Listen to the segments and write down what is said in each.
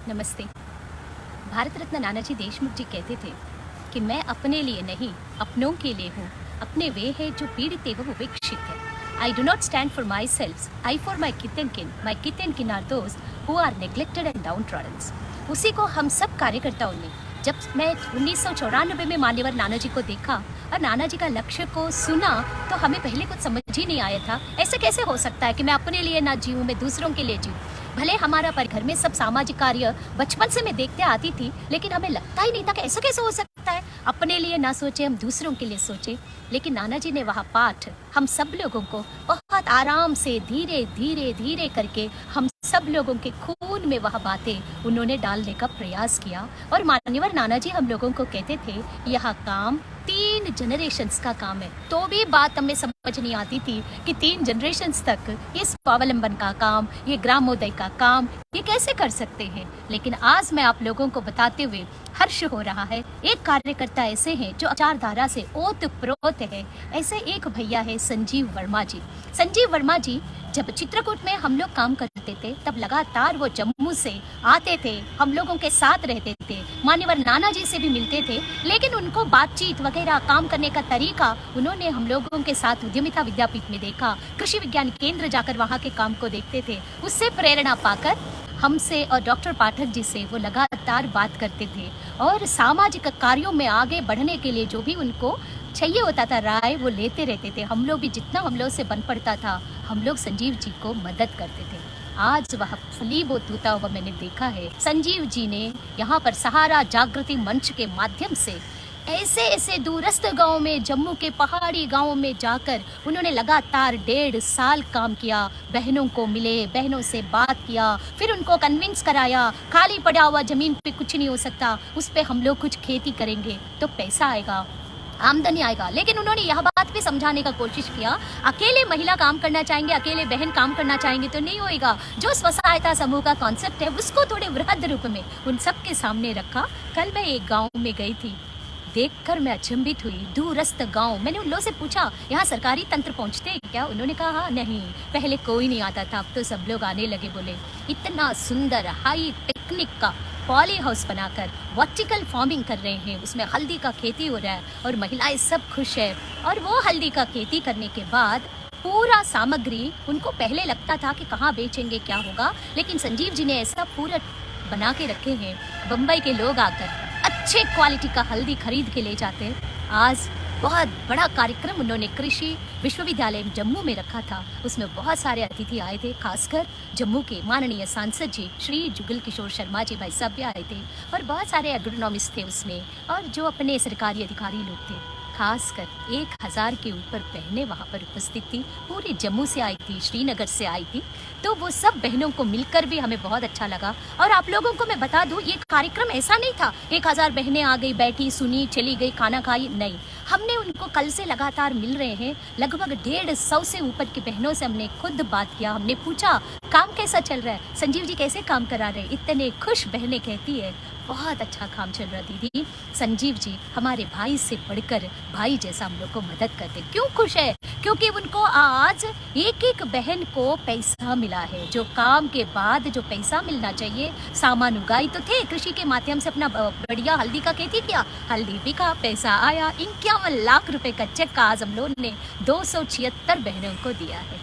नमस्ते। भारत रत्न नानाजी देशमुख जी कहते थे कि मैं अपने लिए नहीं, अपनों के लिए हूँ। अपने वे है जो पीड़ित एवं उपेक्षित है। I do not stand for myself, I for my kith and kin. My kith and kin are those who are neglected and downtrodden. उसी को हम सब कार्यकर्ताओं ने, जब मैं 1994 में मान्यवर नाना जी को देखा और नाना जी का लक्ष्य को सुना, तो हमें पहले कुछ समझ ही नहीं आया था। ऐसे कैसे हो सकता है कि मैं अपने लिए ना जीऊँ, मैं दूसरों के लिए जीऊँ। भले हमारा पर घर में सब सामाजिक कार्य बचपन से मैं देखते आती थी, लेकिन हमें लगता ही नहीं था कि ऐसा कैसे हो सकता है। अपने लिए ना सोचे, हम दूसरों के लिए सोचे। लेकिन नाना जी ने वह पाठ हम सब लोगों को बहुत आराम से धीरे धीरे धीरे करके हम सब लोगों के खून में वह बातें उन्होंने डालने का प्रयास किया। और मान्यवर नाना जी हम लोगों को कहते थे, यह काम 3 जनरेशंस का काम है। तो भी बात हमें समझ नहीं आती थी कि 3 जनरेशंस तक ये स्वावलंबन का काम, ये ग्रामोदय का काम ये कैसे कर सकते हैं। लेकिन आज मैं आप लोगों को बताते हुए हर्ष हो रहा है। एक कार्यकर्ता ऐसे हैं जो विचारधारा से ओत प्रोत है। ऐसे एक भैया है संजीव वर्मा जी। संजीव वर्मा जी जब चित्रकूट में हम लोग काम करते थे, तब लगातार वो जम्मू से आते थे, हम लोगों के साथ रहते थे, मान्यवर नाना जी से भी मिलते थे। लेकिन उनको बातचीत वगैरह काम करने का तरीका उन्होंने हम लोगों के साथ उद्यमिता विद्यापीठ में देखा, कृषि विज्ञान केंद्र जाकर वहाँ के काम को देखते थे। उससे प्रेरणा पाकर हमसे और डॉक्टर पाठक जी से वो लगातार बात करते थे और सामाजिक कार्यों में आगे बढ़ने के लिए जो भी उनको चाहिए होता था राय, वो लेते रहते थे। हम लोग भी जितना हम लोग से बन पड़ता था, हम लोग संजीव जी को मदद करते थे। आज वह फलीभूत होता हुआ मैंने देखा है। संजीव जी ने यहाँ पर सहारा जागृति मंच के माध्यम से ऐसे ऐसे दूरस्थ गांव में, जम्मू के पहाड़ी गांवों में जाकर उन्होंने लगातार 1.5 साल काम किया। बहनों को मिले, बहनों से बात किया, फिर उनको कन्विंस कराया खाली पड़ा हुआ ज़मीन पे कुछ नहीं हो सकता, उस पर हम लोग कुछ खेती करेंगे तो पैसा आएगा, आमदनी आएगा। लेकिन उन्होंने यह बात भी समझाने का कोशिश किया, अकेले महिला काम करना चाहेंगे, अकेले बहन काम करना चाहेंगे तो नहीं होएगा। जो स्व सहायता समूह का कॉन्सेप्ट है उसको थोड़े वृहद रूप में उन सबके सामने रखा। कल मैं एक गाँव में गई थी, देखकर मैं अचंभित हुई। दूरस्थ गांव, मैंने उन लोगों से पूछा यहाँ सरकारी तंत्र पहुँचते हैं क्या? उन्होंने कहा नहीं, पहले कोई नहीं आता था, अब तो सब लोग आने लगे। बोले इतना सुंदर हाई टेक्निक का पॉली हाउस बनाकर वर्टिकल फार्मिंग कर रहे हैं, उसमें हल्दी का खेती हो रहा है और महिलाएं सब खुश है। और वो हल्दी का खेती करने के बाद पूरा सामग्री उनको पहले लगता था कि कहाँ बेचेंगे, क्या होगा, लेकिन संजीव जी ने ऐसा पूरा बना के रखे हैं, बम्बई के लोग आकर अच्छे क्वालिटी का हल्दी खरीद के ले जाते हैं। आज बहुत बड़ा कार्यक्रम उन्होंने कृषि विश्वविद्यालय जम्मू में रखा था, उसमें बहुत सारे अतिथि आए थे, खासकर जम्मू के माननीय सांसद जी श्री जुगल किशोर शर्मा जी भाई साहब भी आए थे और बहुत सारे एग्रोनॉमिस्ट थे उसमें, और जो अपने सरकारी अधिकारी लोग थे। खासकर 1000 के ऊपर बहनें वहाँ पर उपस्थित थी, पूरे जम्मू से आई थी, श्रीनगर से आई थी। तो वो सब बहनों को मिलकर भी हमें बहुत अच्छा लगा। और आप लोगों को मैं बता दूं, ये कार्यक्रम ऐसा नहीं था 1000 बहनें आ गई, बैठी, सुनी, चली गई, खाना खाई, नहीं। हमने उनको कल से लगातार मिल रहे हैं, लगभग 150 से ऊपर की बहनों से हमने खुद बात किया। हमने पूछा काम कैसा चल रहा है, संजीव जी कैसे काम करा रहे हैं। इतने खुश बहनें कहती है बहुत अच्छा काम चल रहा दीदी, संजीव जी हमारे भाई से बढ़कर भाई जैसा हम लोग को मदद करते। क्यों खुश है? क्योंकि उनको आज एक एक बहन को पैसा मिला है, जो काम के बाद जो पैसा मिलना चाहिए। सामान उगाई तो थे, कृषि के माध्यम से अपना बढ़िया हल्दी का खेती किया, हल्दी बिका, पैसा आया। 51 लाख रुपए का चेक आज हम लोगों ने 276 बहनों को दिया है।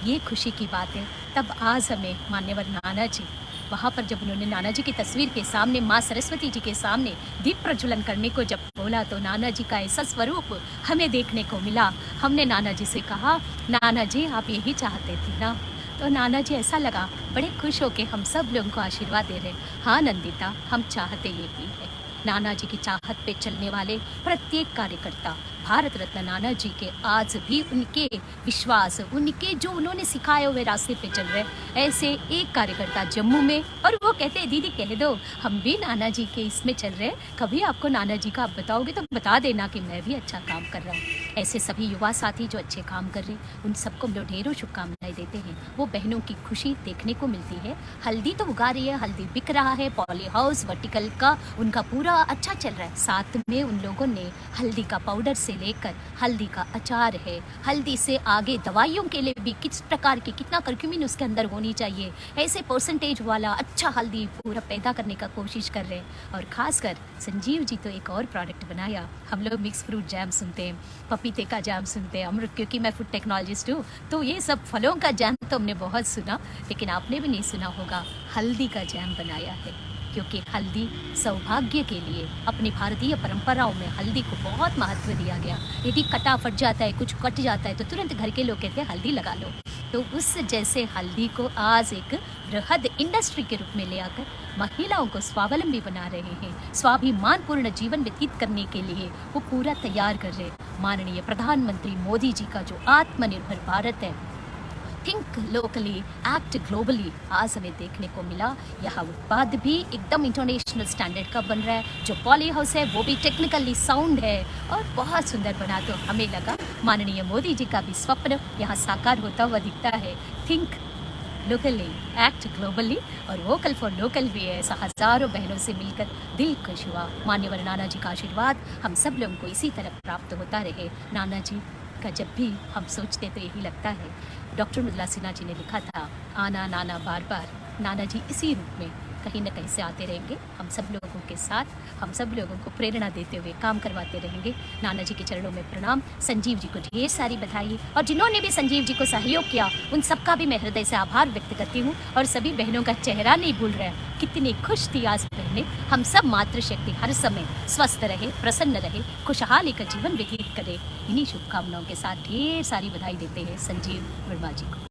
ये खुशी की बात है। तब आज हमें मान्यवर नाना जी वहाँ पर जब उन्होंने नाना जी की तस्वीर के सामने माँ सरस्वती जी के सामने दीप प्रज्वलन करने को जब बोला, तो नाना जी का ऐसा स्वरूप हमें देखने को मिला। हमने नाना जी से कहा, नाना जी आप यही चाहते थे ना? तो नाना जी ऐसा लगा बड़े खुश होके हम सब लोगों को आशीर्वाद दे रहे, हाँ नंदिता हम चाहते ये भी है। नाना जी की चाहत पे चलने वाले प्रत्येक कार्यकर्ता भारत रत्न नाना जी के आज भी उनके विश्वास, उनके जो उन्होंने सिखाए हुए रास्ते पे चल रहे। ऐसे एक कार्यकर्ता जम्मू में, और वो कहते हैं दीदी कह दो हम भी नाना जी के इसमें चल रहे हैं, कभी आपको नाना जी का आप बताओगे तो बता देना कि मैं भी अच्छा काम कर रहा हूँ। ऐसे सभी युवा साथी जो अच्छे काम कर रहे हैं उन सबको हम लोग ढेरों शुभकामनाएं देते हैं। वो बहनों की खुशी देखने को मिलती है। हल्दी तो उगा रही है, हल्दी बिक रहा है, पॉली हाउस वर्टिकल का उनका पूरा अच्छा चल रहा है। साथ में उन लोगों ने हल्दी का पाउडर से लेकर हल्दी का अचार है, हल्दी से आगे दवाइयों के लिए भी किस प्रकार की कितना करक्यूमिन उसके अंदर होनी चाहिए, ऐसे परसेंटेज वाला अच्छा हल्दी पूरा पैदा करने का कोशिश कर रहे हैं। और खासकर संजीव जी तो एक और प्रोडक्ट बनाया। हम लोग मिक्स फ्रूट जैम सुनते हैं, पपीते का जैम सुनते हैं, अमृत, क्योंकि मैं फूड टेक्नोलॉजिस्ट हूँ तो ये सब फलों का जैम तो हमने बहुत सुना, लेकिन आपने भी नहीं सुना होगा हल्दी का जैम बनाया है। क्योंकि हल्दी सौभाग्य के लिए अपनी भारतीय परंपराओं में हल्दी को बहुत महत्व दिया गया। यदि कटा फट जाता है, कुछ कट जाता है तो तुरंत घर के लोग कहते हैं हल्दी लगा लो। तो उस जैसे हल्दी को आज एक बृहद इंडस्ट्री के रूप में ले आकर महिलाओं को स्वावलंबी बना रहे हैं, स्वाभिमानपूर्ण जीवन व्यतीत करने के लिए वो पूरा तैयार कर रहे हैं। माननीय प्रधानमंत्री मोदी जी का जो आत्मनिर्भर भारत है, थिंक लोकली एक्ट ग्लोबली, आज हमें देखने को मिला। यह उत्पाद भी एकदम इंटरनेशनल स्टैंडर्ड का बन रहा है। जो पॉली हाउस है वो भी टेक्निकली साउंड है और बहुत सुंदर बना। तो हमें लगा माननीय मोदी जी का भी स्वप्न यहाँ साकार होता हुआ दिखता है। थिंक लोकली एक्ट ग्लोबली और वोकल फॉर लोकल भी है। ऐसा हजारों बहनों से मिलकर दिल खुश हुआ। मान्यवर नाना जी का आशीर्वाद हम सब लोगों को इसी तरह प्राप्त होता रहे। नाना जी का जब भी हम सोचते तो यही लगता है। डॉक्टर मृदुला सिन्हा जी ने लिखा था, आना नाना बार बार। नाना जी इसी रूप में कहीं न कहीं से आते रहेंगे, हम सब लोगों के साथ, हम सब लोगों को प्रेरणा देते हुए काम करवाते रहेंगे। नाना जी के चरणों में प्रणाम। संजीव जी को ढेर सारी बधाई और जिन्होंने भी संजीव जी को सहयोग किया उन सबका भी मैं हृदय से आभार व्यक्त करती हूँ। और सभी बहनों का चेहरा नहीं भूल रहा है, कितनी खुश थी आज बहनें। हम सब मातृशक्ति हर समय स्वस्थ रहे, प्रसन्न रहे, खुशहाली का जीवन व्यतीत करे। इन्हीं शुभकामनाओं के साथ ढेर सारी बधाई देते हैं संजीव वर्मा जी को।